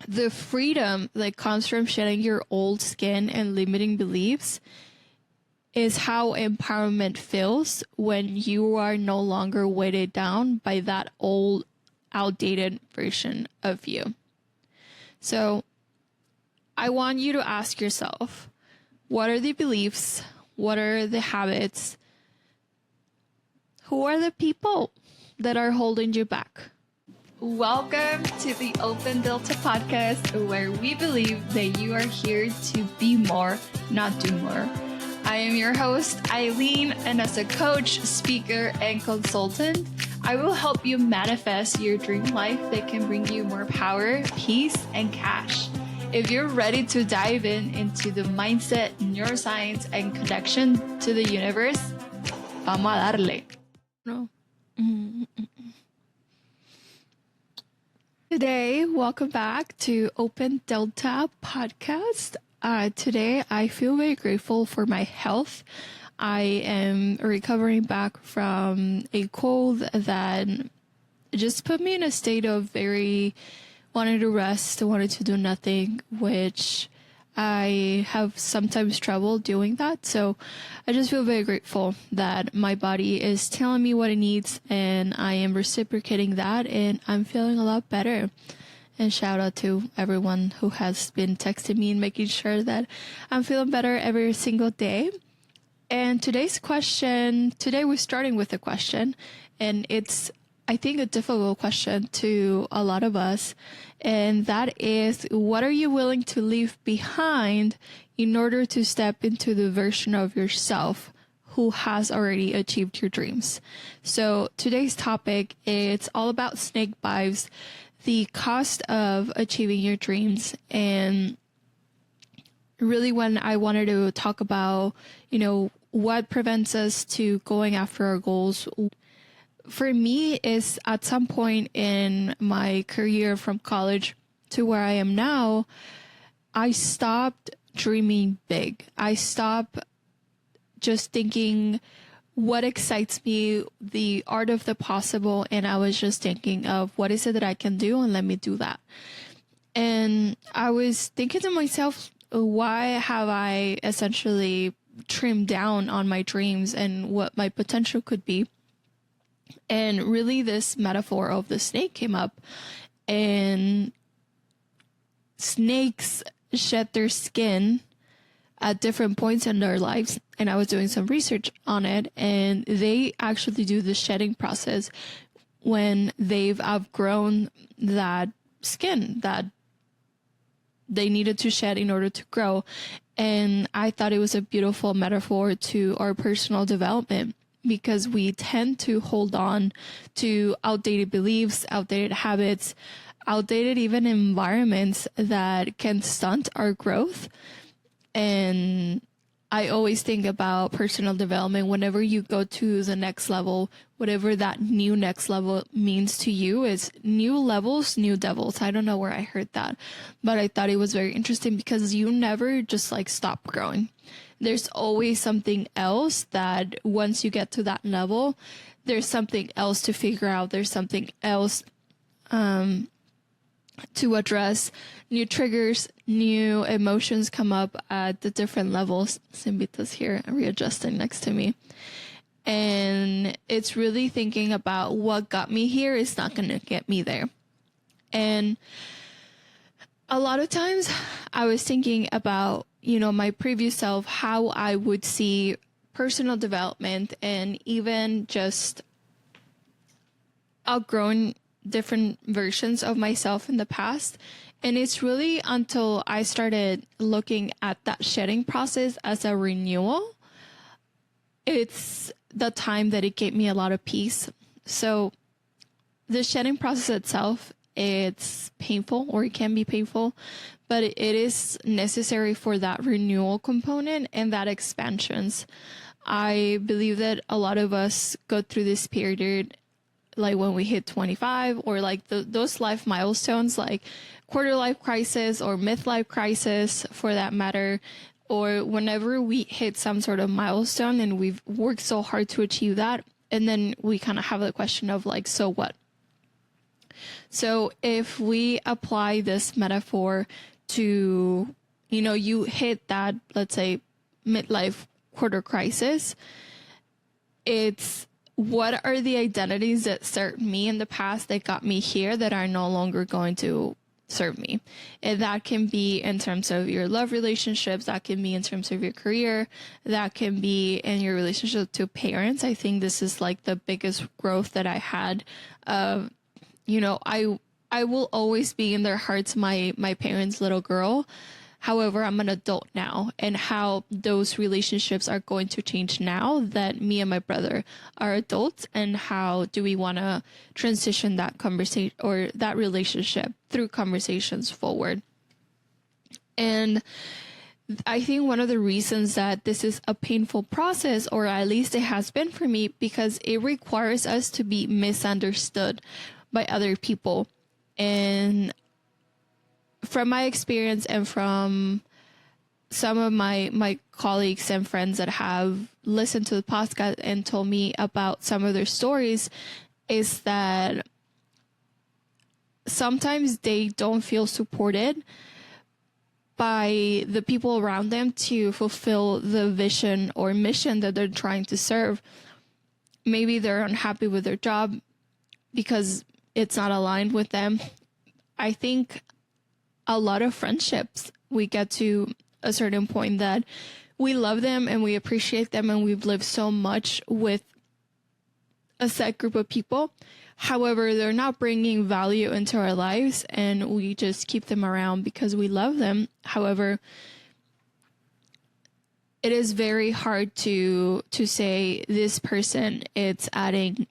the freedom that comes from shedding your old skin and limiting beliefs is how empowerment feels when you are no longer weighted down by that old, outdated version of you. So I want you to ask yourself, what are the beliefs? What are the habits? Who are the people that are holding you back? Welcome to the Open Delta podcast, where we believe that you are here to be more, not do more. I am your host, Aileen, and as a coach, speaker, and consultant, I will help you manifest your dream life that can bring you more power, peace, and cash. If you're ready to dive into the mindset, neuroscience, and connection to the universe, vamos a darle. No. Today, welcome back to Open Delta podcast. Today, I feel very grateful for my health. I am recovering back from a cold that just put me in a state of very wanted to rest, wanted to do nothing, which I have sometimes trouble doing that. So I just feel very grateful that my body is telling me what it needs and I am reciprocating that, and I'm feeling a lot better. And shout out to everyone who has been texting me and making sure that I'm feeling better every single day. And today we're starting with a question, and it's, I think, a difficult question to a lot of us. And that is, what are you willing to leave behind in order to step into the version of yourself who has already achieved your dreams? So today's topic, it's all about snake bites, the cost of achieving your dreams. And really, when I wanted to talk about, what prevents us to going after our goals, for me, is at some point in my career from college to where I am now, I stopped dreaming big. I stopped just thinking what excites me, the art of the possible, and I was just thinking of what is it that I can do, and let me do that. And I was thinking to myself, why have I essentially trimmed down on my dreams and what my potential could be? And really, this metaphor of the snake came up, and snakes shed their skin at different points in their lives. And I was doing some research on it, and they actually do the shedding process when they've outgrown that skin that they needed to shed in order to grow. And I thought it was a beautiful metaphor to our personal development, because we tend to hold on to outdated beliefs, outdated habits, outdated even environments that can stunt our growth. And I always think about personal development whenever you go to the next level, whatever that new next level means to you. Is new levels, new devils. I don't know where I heard that, but I thought it was very interesting because you never just stop growing. There's always something else that once you get to that level, there's something else to figure out. There's something else to address. New triggers, new emotions come up at the different levels. Simbita's here readjusting next to me. And it's really thinking about what got me here is not going to get me there. And a lot of times I was thinking about, my previous self, how I would see personal development and even just outgrowing different versions of myself in the past. And it's really until I started looking at that shedding process as a renewal, it's the time that it gave me a lot of peace. So the shedding process itself, it's painful, or it can be painful, but it is necessary for that renewal component and that expansions. I believe that a lot of us go through this period, like when we hit 25, or those life milestones, like quarter life crisis or midlife crisis for that matter, or whenever we hit some sort of milestone and we've worked so hard to achieve that, and then we kind of have the question of so what? So if we apply this metaphor to, you hit that, let's say, midlife quarter crisis, it's what are the identities that served me in the past that got me here that are no longer going to serve me. And that can be in terms of your love relationships, that can be in terms of your career, that can be in your relationship to parents. I think this is like the biggest growth that I had. I will always be in their hearts my parents' little girl. However, I'm an adult now, and how those relationships are going to change now that me and my brother are adults, and how do we want to transition that conversation or that relationship through conversations forward. And I think one of the reasons that this is a painful process, or at least it has been for me, because it requires us to be misunderstood by other people. And from my experience and from some of my colleagues and friends that have listened to the podcast and told me about some of their stories, is that sometimes they don't feel supported by the people around them to fulfill the vision or mission that they're trying to serve. Maybe they're unhappy with their job because it's not aligned with them. I think a lot of friendships, we get to a certain point that we love them and we appreciate them and we've lived so much with a set group of people. However, they're not bringing value into our lives and we just keep them around because we love them. However, it is very hard to say this person, it's adding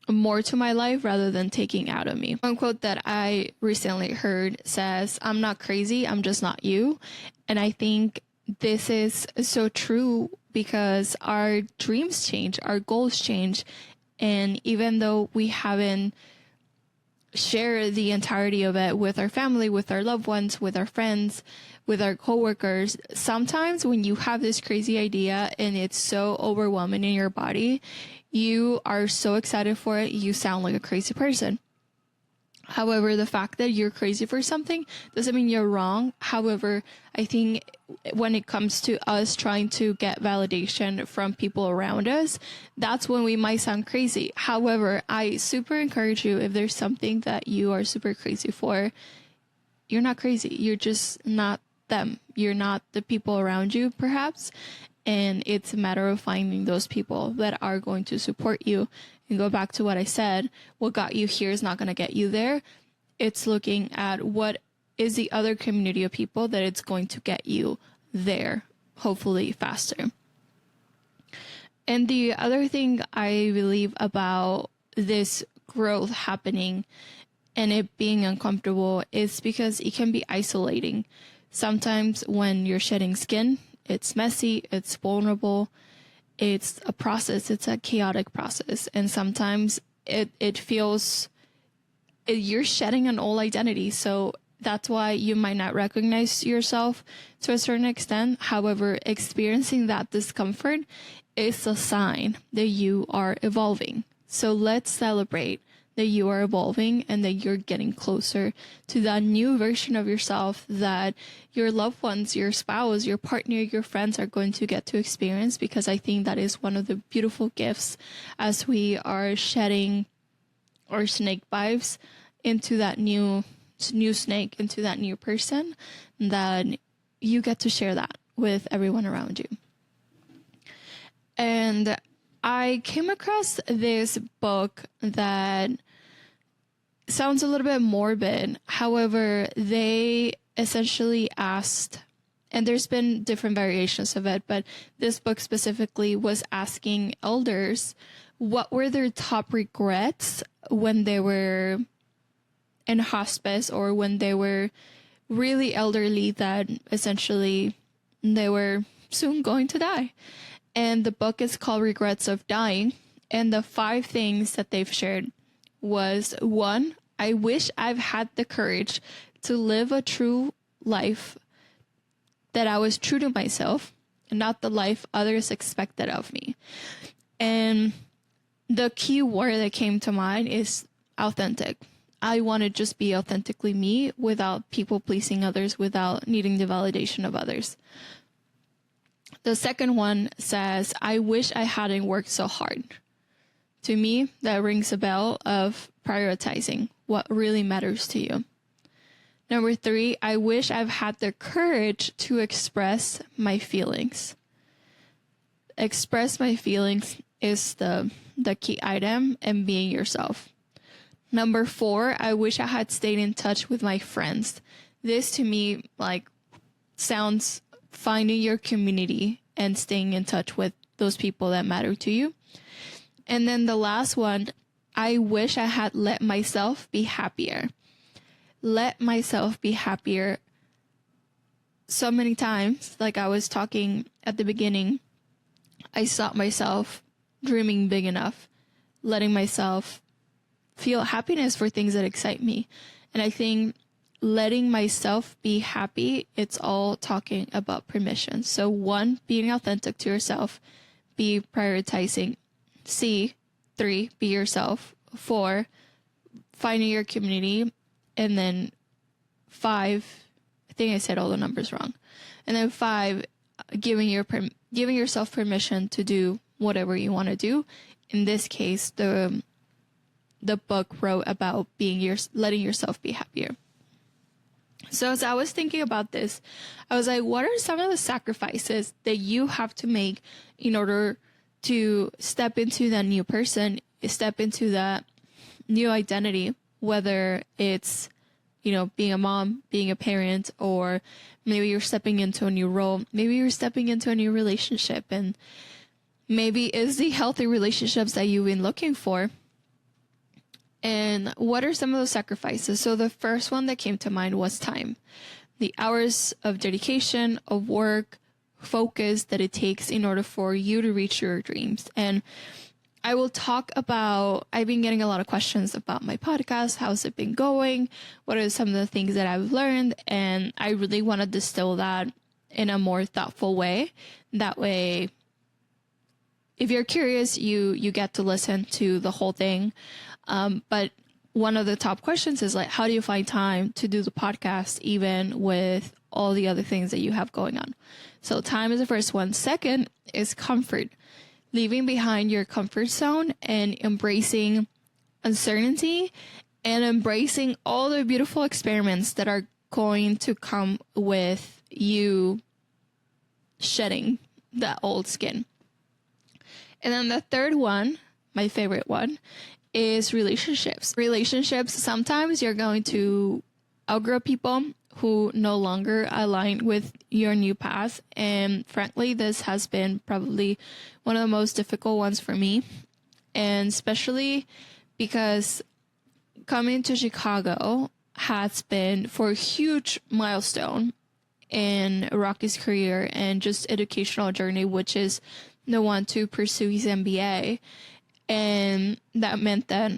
more to my life rather than taking out of me. One quote that I recently heard says, "I'm not crazy, I'm just not you." And I think this is so true because our dreams change, our goals change. And even though we haven't shared the entirety of it with our family, with our loved ones, with our friends, with our coworkers, sometimes when you have this crazy idea and it's so overwhelming in your body, you are so excited for it, you sound like a crazy person. However, the fact that you're crazy for something doesn't mean you're wrong. However, I think when it comes to us trying to get validation from people around us, that's when we might sound crazy. However, I super encourage you, if there's something that you are super crazy for, you're not crazy. You're just not them. You're not the people around you, perhaps. And it's a matter of finding those people that are going to support you. And go back to what I said, what got you here is not going to get you there. It's looking at what is the other community of people that it's going to get you there, hopefully faster. And the other thing I believe about this growth happening and it being uncomfortable is because it can be isolating. Sometimes when you're shedding skin, it's messy, it's vulnerable, it's a process, it's a chaotic process. And sometimes it feels you're shedding an old identity. So that's why you might not recognize yourself to a certain extent. However, experiencing that discomfort is a sign that you are evolving. So let's celebrate that you are evolving and that you're getting closer to that new version of yourself that your loved ones, your spouse, your partner, your friends are going to get to experience, because I think that is one of the beautiful gifts as we are shedding our snake vibes into that new snake, into that new person, that you get to share that with everyone around you. And I came across this book that sounds a little bit morbid. However, they essentially asked, and there's been different variations of it, but this book specifically was asking elders what were their top regrets when they were in hospice or when they were really elderly, that essentially they were soon going to die. And the book is called Regrets of Dying. And the 5 things that they've shared was: 1, I wish I've had the courage to live a true life, that I was true to myself and not the life others expected of me. And the key word that came to mind is authentic. I want to just be authentically me without people pleasing others, without needing the validation of others. The second one says, I wish I hadn't worked so hard. To me, that rings a bell of prioritizing what really matters to you. Number 3, I wish I've had the courage to express my feelings. Express my feelings is the key item, and being yourself. Number 4, I wish I had stayed in touch with my friends. This to me sounds finding your community and staying in touch with those people that matter to you. And then the last one, I wish I had let myself be happier. Let myself be happier. So many times, like I was talking at the beginning, I stopped myself dreaming big enough, letting myself feel happiness for things that excite me. And I think letting myself be happy, it's all talking about permission. So 1, being authentic to yourself, be prioritizing. 3, be yourself. 4, finding your community. And then 5, I think I said all the numbers wrong. And then 5, giving yourself permission to do whatever you want to do. In this case, the book wrote about letting yourself be happier. So as I was thinking about this, I was like, what are some of the sacrifices that you have to make in order to step into that new person, step into that new identity, whether it's, being a mom, being a parent, or maybe you're stepping into a new role, maybe you're stepping into a new relationship, and maybe it's the healthy relationships that you've been looking for. And what are some of those sacrifices? So the first one that came to mind was time. The hours of dedication, of work, focus that it takes in order for you to reach your dreams. And I will talk about, I've been getting a lot of questions about my podcast. How's it been going? What are some of the things that I've learned? And I really want to distill that in a more thoughtful way. That way, if you're curious, you get to listen to the whole thing. But one of the top questions is how do you find time to do the podcast, even with all the other things that you have going on? So time is the first one. Second is comfort. Leaving behind your comfort zone and embracing uncertainty and embracing all the beautiful experiments that are going to come with you shedding that old skin. And then the third one, my favorite one, is relationships. Relationships, sometimes you're going to outgrow people who no longer align with your new path. And frankly, this has been probably one of the most difficult ones for me. And especially because coming to Chicago has been for a huge milestone in Rocky's career and just educational journey, which is the one to pursue his MBA. And that meant that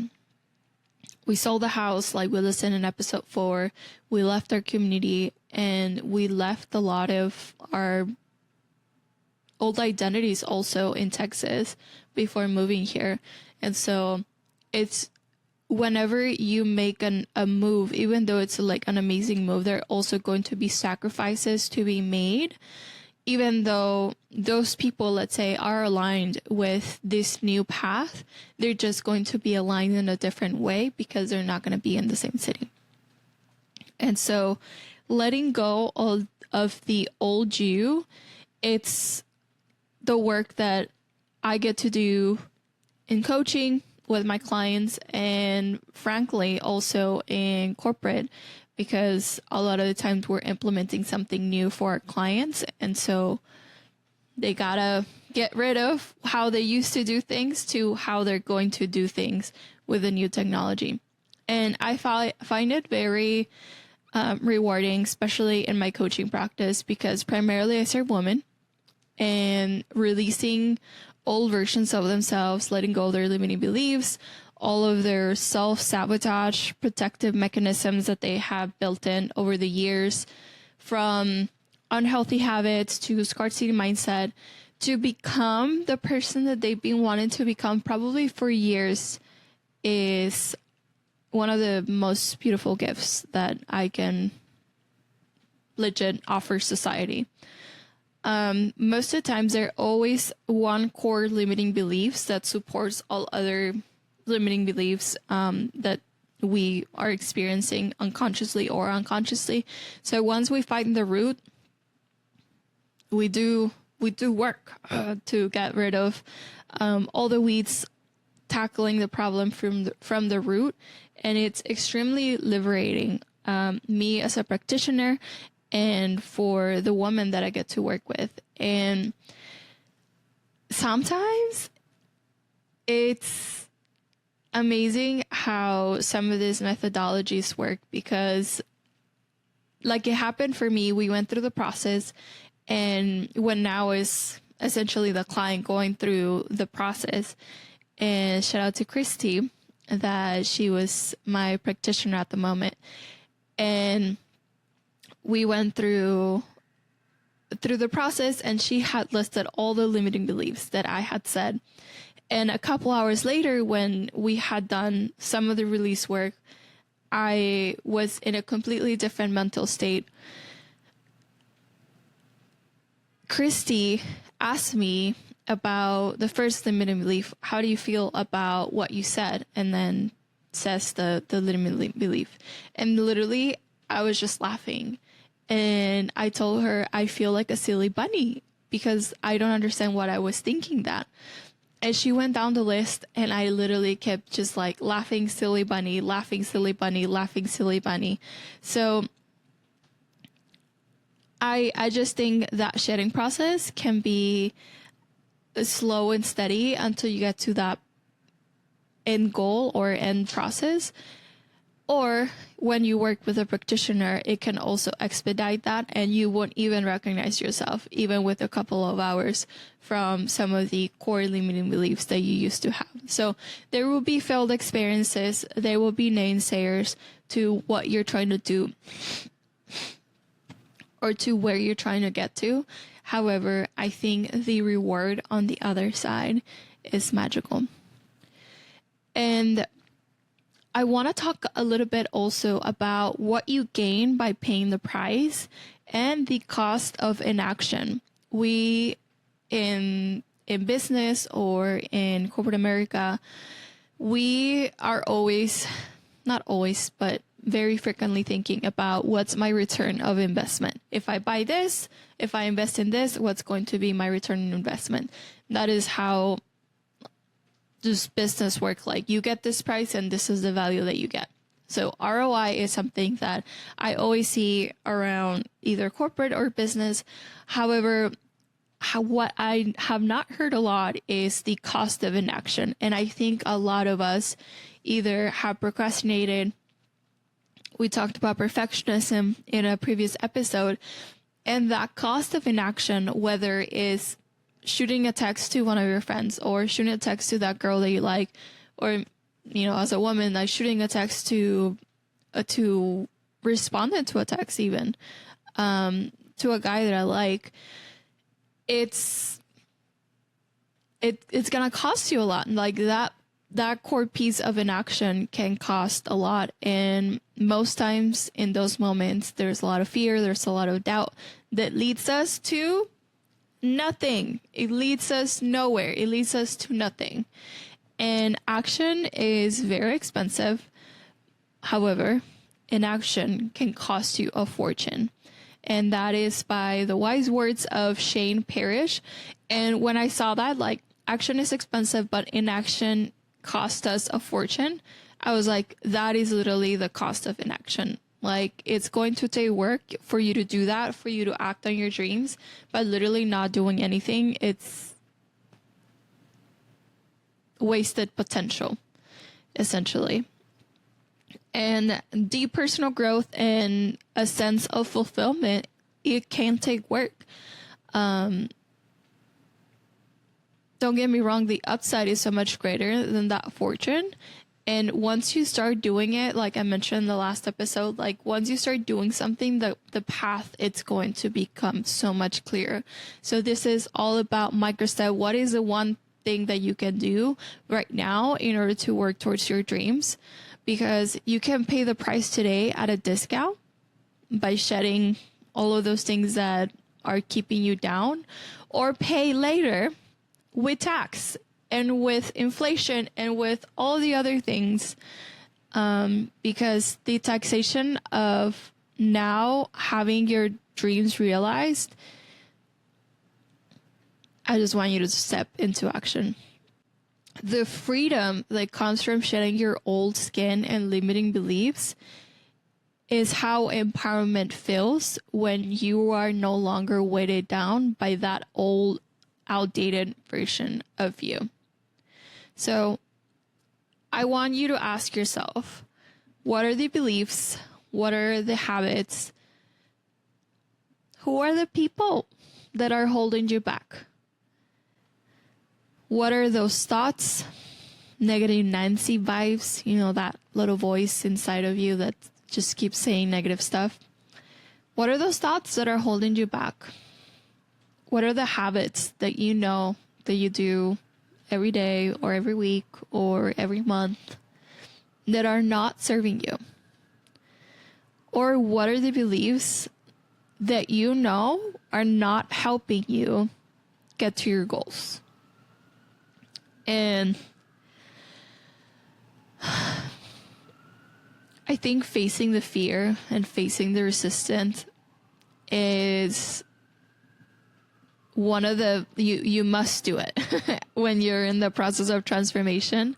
we sold the house, like we listened in episode 4. We left our community and we left a lot of our old identities also in Texas before moving here. And so it's whenever you make a move, even though it's an amazing move, there are also going to be sacrifices to be made. Even though those people, let's say, are aligned with this new path, they're just going to be aligned in a different way because they're not going to be in the same city. And so letting go of the old you, it's the work that I get to do in coaching with my clients and frankly also in corporate, because a lot of the times we're implementing something new for our clients. And so they gotta get rid of how they used to do things to how they're going to do things with the new technology. And I find it very rewarding, especially in my coaching practice, because primarily I serve women, and releasing old versions of themselves, letting go of their limiting beliefs, all of their self-sabotage, protective mechanisms that they have built in over the years, from unhealthy habits to scarcity mindset to become the person that they've been wanting to become probably for years is one of the most beautiful gifts that I can legit offer society. Most of the times there are always one core limiting beliefs that supports all other limiting beliefs that we are experiencing unconsciously or unconsciously. So once we find the root, we do work to get rid of all the weeds, tackling the problem from the root, and it's extremely liberating. Me as a practitioner, and for the woman that I get to work with. And sometimes it's amazing how some of these methodologies work, because like it happened for me, we went through the process, and when now is essentially the client going through the process. And shout out to Christy, that she was my practitioner at the moment. And we went through the process, and she had listed all the limiting beliefs that I had said. And a couple hours later, when we had done some of the release work, I was in a completely different mental state. Christy asked me about the first limiting belief. How do you feel about what you said? And then says the limiting belief. And literally, I was just laughing. And I told her, I feel like a silly bunny because I don't understand what I was thinking that. And she went down the list, and I literally kept just like laughing silly bunny, laughing silly bunny, laughing silly bunny. So I just think that shedding process can be slow and steady until you get to that end goal or end process. Or when you work with a practitioner, it can also expedite that, and you won't even recognize yourself, even with a couple of hours from some of the core limiting beliefs that you used to have. So there will be failed experiences. There will be naysayer to what you're trying to do or to where you're trying to get to. However, I think the reward on the other side is magical. And I want to talk a little bit also about what you gain by paying the price and the cost of inaction. We in business or in corporate America, we are always, not always, but very frequently thinking about what's my return of investment. If I buy this, if I invest in this, what's going to be my return on investment? That is how does business work. Like, you get this price and this is the value that you get. So ROI is something that I always see around either corporate or business. However, what I have not heard a lot is the cost of inaction. And I think a lot of us either have procrastinated. We talked about perfectionism in a previous episode, and that cost of inaction, whether it's shooting a text to one of your friends or shooting a text to that girl that you like, or, you know, as a woman, like shooting a text to responding to a text even, to a guy that I like, it's going to cost you a lot. Like that core piece of inaction can cost a lot. And most times in those moments, there's a lot of fear. There's a lot of doubt that leads us to nothing. It leads us nowhere. It leads us to nothing. And action is very expensive. However, inaction can cost you a fortune. And that is by the wise words of Shane Parrish. And when I saw that, like, action is expensive, but inaction cost us a fortune, I was like, that is literally the cost of inaction. Like, it's going to take work for you to do that, for you to act on your dreams, but literally not doing anything, it's wasted potential, essentially. And deep personal growth and a sense of fulfillment, it can take work. Don't get me wrong, the upside is so much greater than that fortune. And once you start doing it, like I mentioned in the last episode, like once you start doing something, the path, it's going to become so much clearer. So this is all about microstep. What is the one thing that you can do right now in order to work towards your dreams? Because you can pay the price today at a discount by shedding all of those things that are keeping you down, or pay later with tax and with inflation and with all the other things, because the taxation of now having your dreams realized, I just want you to step into action. The freedom that comes from shedding your old skin and limiting beliefs is how empowerment feels when you are no longer weighted down by that old, outdated version of you. So I want you to ask yourself, what are the beliefs? What are the habits? Who are the people that are holding you back? What are those thoughts? Negative Nancy vibes, you know, that little voice inside of you that just keeps saying negative stuff. What are those thoughts that are holding you back? What are the habits that you know that you do every day or every week or every month that are not serving you? Or what are the beliefs that you know are not helping you get to your goals? And I think facing the fear and facing the resistance is one of the, you must do it when you're in the process of transformation,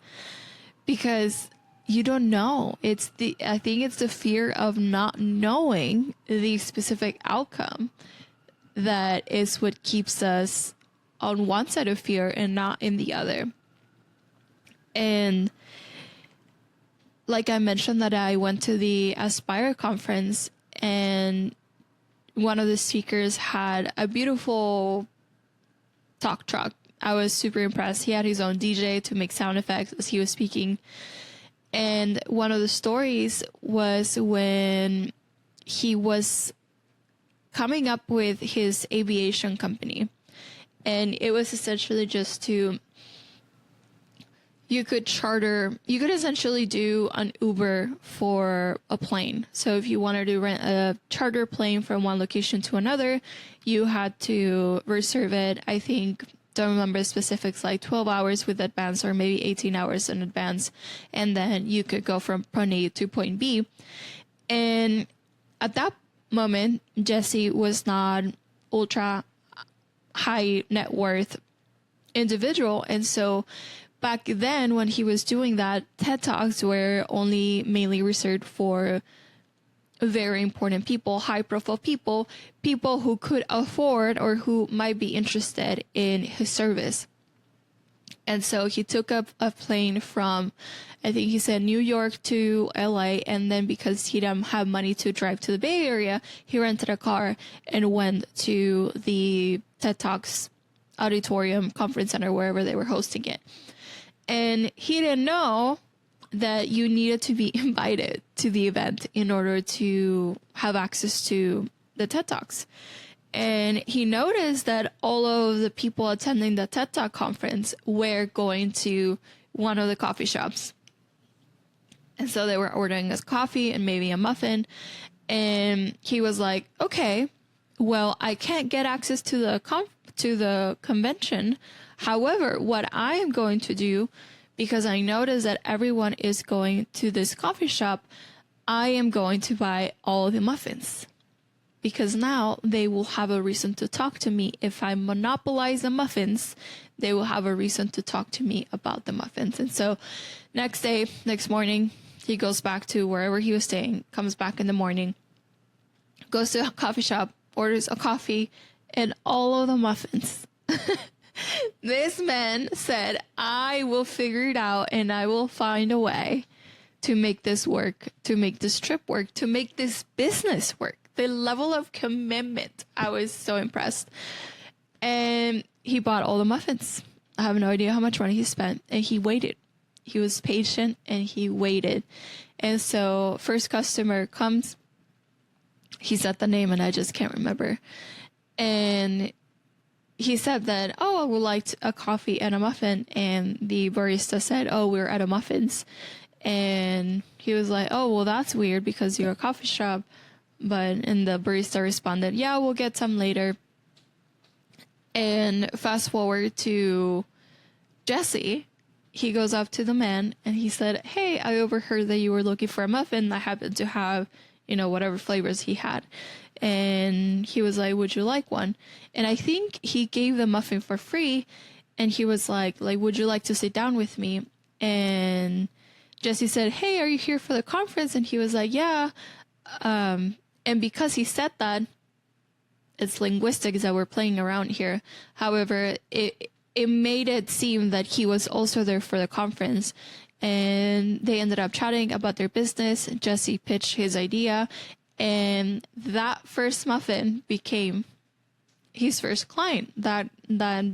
because you don't know. I think it's the fear of not knowing the specific outcome that is what keeps us on one side of fear and not in the other. And like I mentioned, that I went to the Aspire conference, and one of the speakers had a beautiful talk truck. I was super impressed. He had his own DJ to make sound effects as he was speaking. And one of the stories was when he was coming up with his aviation company. And it was essentially just to, you could essentially do an Uber for a plane. So if you wanted to rent a charter plane from one location to another, you had to reserve it. I think, don't remember the specifics, like 12 hours with advance or maybe 18 hours in advance. And then you could go from point A to point B. And at that moment, Jesse was not ultra high net worth individual. And so back then, when he was doing that, TED Talks were only mainly reserved for very important people, high profile people who could afford or who might be interested in his service. And so he took up a plane from, I think he said, New York to LA. And then because he didn't have money to drive to the Bay Area, he rented a car and went to the TED Talks auditorium, conference center, wherever they were hosting it. And he didn't know that you needed to be invited to the event in order to have access to the TED Talks. And he noticed that all of the people attending the TED Talk conference were going to one of the coffee shops. And so they were ordering us coffee and maybe a muffin. And he was like, okay, well, I can't get access to the convention. However, what I am going to do, because I noticed that everyone is going to this coffee shop, I am going to buy all the muffins. Because now they will have a reason to talk to me. If I monopolize the muffins, they will have a reason to talk to me about the muffins. And so next morning, he goes back to wherever he was staying, comes back in the morning, goes to a coffee shop, orders a coffee, and all of the muffins. This man said, I will figure it out and I will find a way to make this work, to make this trip work, to make this business work. The level of commitment, I was so impressed. And he bought all the muffins. I have no idea how much money he spent. And he waited. he was patient and he waited. And so first customer comes, he said the name and I just can't remember. And he said that, oh, I would like a coffee and a muffin. And the barista said, oh, we're out of muffins. And he was like, oh, well, that's weird because you're a coffee shop. And the barista responded, yeah, we'll get some later. And fast forward to Jesse. He goes up to the man and he said, hey, I overheard that you were looking for a muffin. I happen to have, whatever flavors he had. And he was like, would you like one? And I think he gave the muffin for free. And he was like, would you like to sit down with me? And Jesse said, hey, are you here for the conference? And he was like, yeah. And because he said that, it's linguistics that we're playing around here. However, it made it seem that he was also there for the conference. And they ended up chatting about their business. Jesse pitched his idea. And that first muffin became his first client. That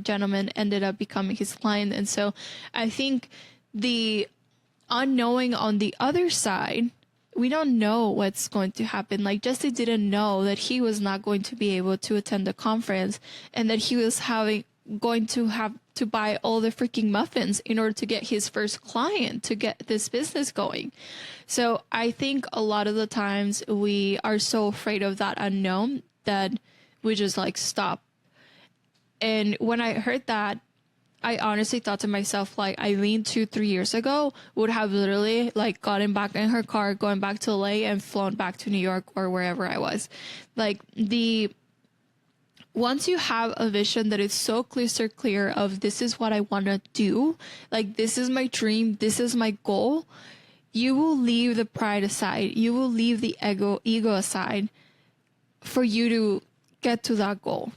gentleman ended up becoming his client. And so I think the unknowing on the other side, we don't know what's going to happen. Like Jesse didn't know that he was not going to be able to attend the conference and that he was going to have to buy all the freaking muffins in order to get his first client, to get this business going. So I think a lot of the times we are so afraid of that unknown that we just stop. And when I heard that, I honestly thought to myself, Aileen 2-3 years ago would have literally gotten back in her car, going back to LA and flown back to New York or wherever I was. Once you have a vision that is so crystal clear of this is what I want to do, this is my dream, this is my goal, you will leave the pride aside. You will leave the ego aside for you to get to that goal.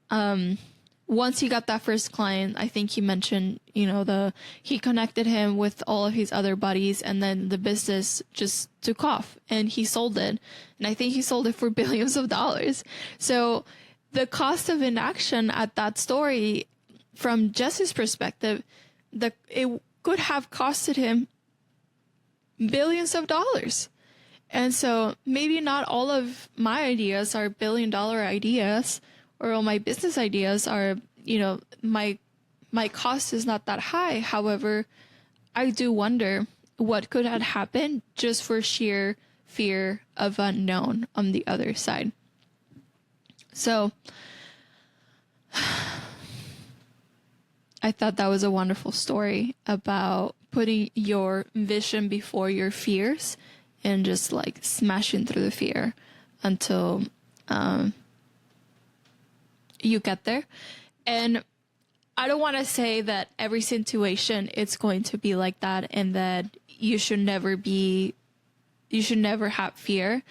Once he got that first client, I think he mentioned, he connected him with all of his other buddies and then the business just took off and he sold it. And I think he sold it for billions of dollars. So the cost of inaction at that story, from Jesse's perspective, it could have costed him billions of dollars. And so maybe not all of my ideas are billion-dollar ideas, or all my business ideas are, my cost is not that high. However, I do wonder what could have happened just for sheer fear of unknown on the other side. So I thought that was a wonderful story about putting your vision before your fears and just smashing through the fear until you get there. And I don't want to say that every situation it's going to be like that and that you should never have fear.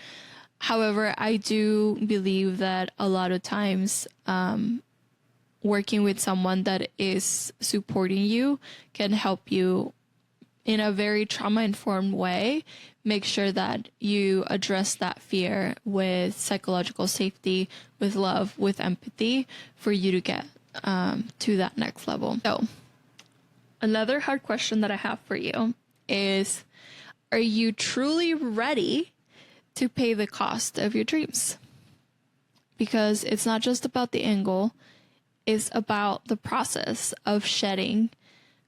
However, I do believe that a lot of times working with someone that is supporting you can help you in a very trauma-informed way make sure that you address that fear with psychological safety, with love, with empathy for you to get to that next level. So another hard question that I have for you is, are you truly ready to pay the cost of your dreams? Because it's not just about the end goal, it's about the process of shedding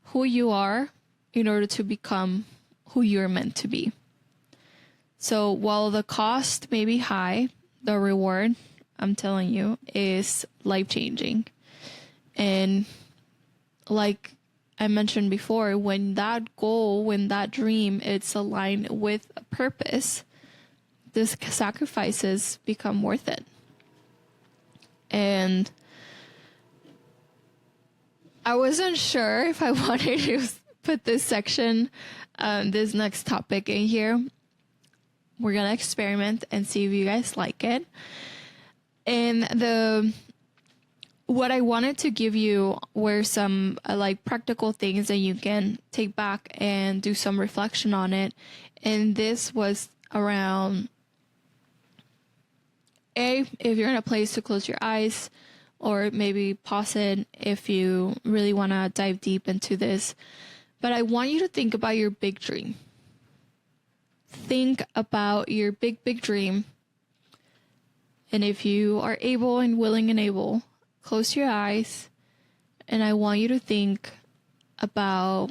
who you are in order to become who you're meant to be. So while the cost may be high, the reward, I'm telling you, is life-changing. And like I mentioned before, when that goal, when that dream, it's aligned with a purpose, the sacrifices become worth it. And I wasn't sure if I wanted to put this section, this next topic in here. We're going to experiment and see if you guys like it. And what I wanted to give you were some practical things that you can take back and do some reflection on it. And this was around, if you're in a place to close your eyes, or maybe pause it if you really want to dive deep into this. But I want you to think about your big dream. Think about your big, big dream. And if you are able and willing and able, close your eyes. And I want you to think about,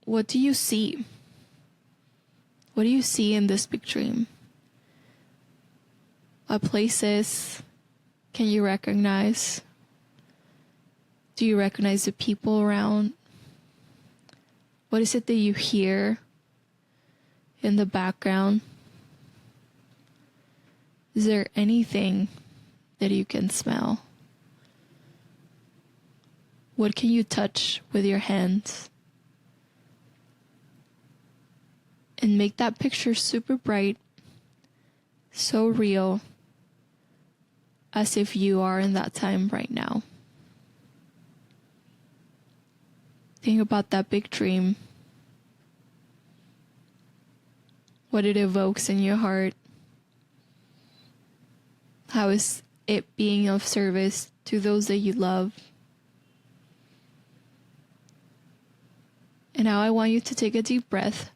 what do you see? What do you see in this big dream? What places can you recognize? Do you recognize the people around? What is it that you hear in the background? Is there anything that you can smell? What can you touch with your hands? And make that picture super bright, so real, as if you are in that time right now. Think about that big dream, what it evokes in your heart. How is it being of service to those that you love? And now I want you to take a deep breath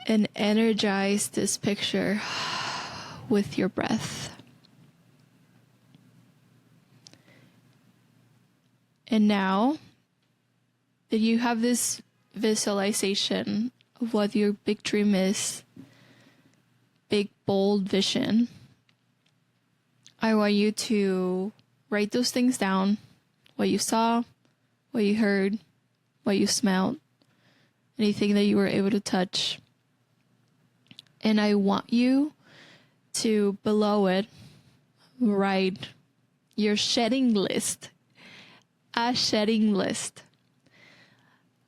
and energize this picture with your breath. And now that you have this visualization of what your big dream is, big, bold vision, I want you to write those things down. What you saw, what you heard, what you smelled, anything that you were able to touch. And I want you to, below it, write your shedding list. A shedding list.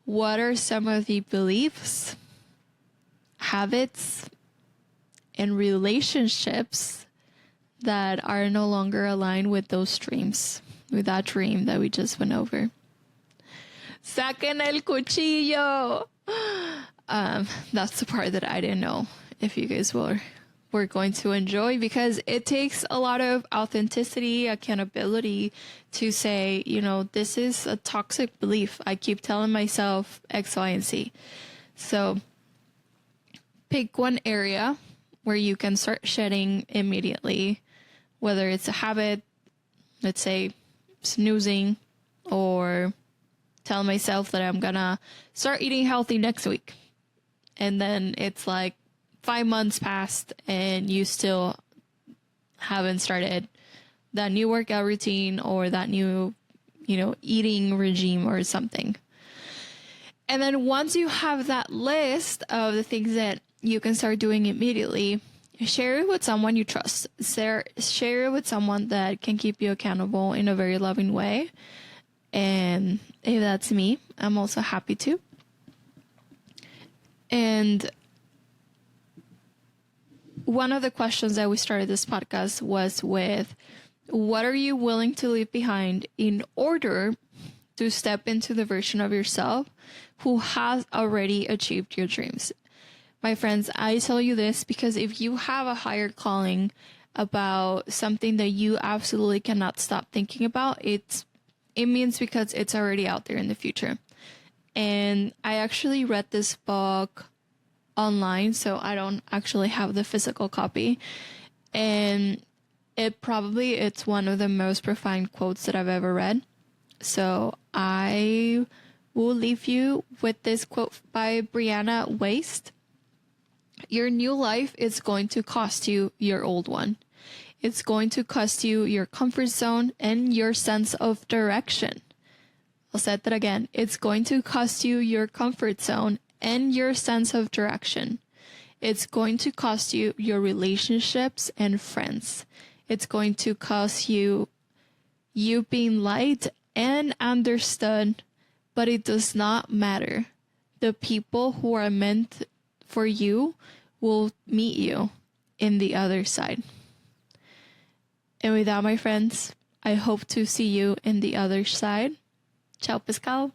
What are some of the beliefs, habits, and relationships that are no longer aligned with those dreams, with that dream that we just went over? Saquen el cuchillo! That's the part that I didn't know if you guys were going to enjoy, because it takes a lot of authenticity, accountability to say, this is a toxic belief. I keep telling myself X, Y, and Z. So pick one area where you can start shedding immediately, whether it's a habit, let's say snoozing, or tell myself that I'm gonna start eating healthy next week. And then it's like 5 months passed and you still haven't started that new workout routine or that new, eating regime or something. And then once you have that list of the things that you can start doing immediately, share it with someone you trust. Share it with someone that can keep you accountable in a very loving way. And if that's me, I'm also happy to. And one of the questions that we started this podcast was with, what are you willing to leave behind in order to step into the version of yourself who has already achieved your dreams? My friends, I tell you this because if you have a higher calling about something that you absolutely cannot stop thinking about, it means because it's already out there in the future. And I actually read this book online, so I don't actually have the physical copy. And it's one of the most profound quotes that I've ever read. So I will leave you with this quote by Brianna Waste. Your new life is going to cost you your old one. It's going to cost you your comfort zone and your sense of direction. I'll say that again. It's going to cost you your comfort zone and your sense of direction. It's going to cost you your relationships and friends. It's going to cost you being liked and understood, but it does not matter. The people who are meant for you will meet you in the other side. And with that, my friends, I hope to see you in the other side. Ciao, pescado.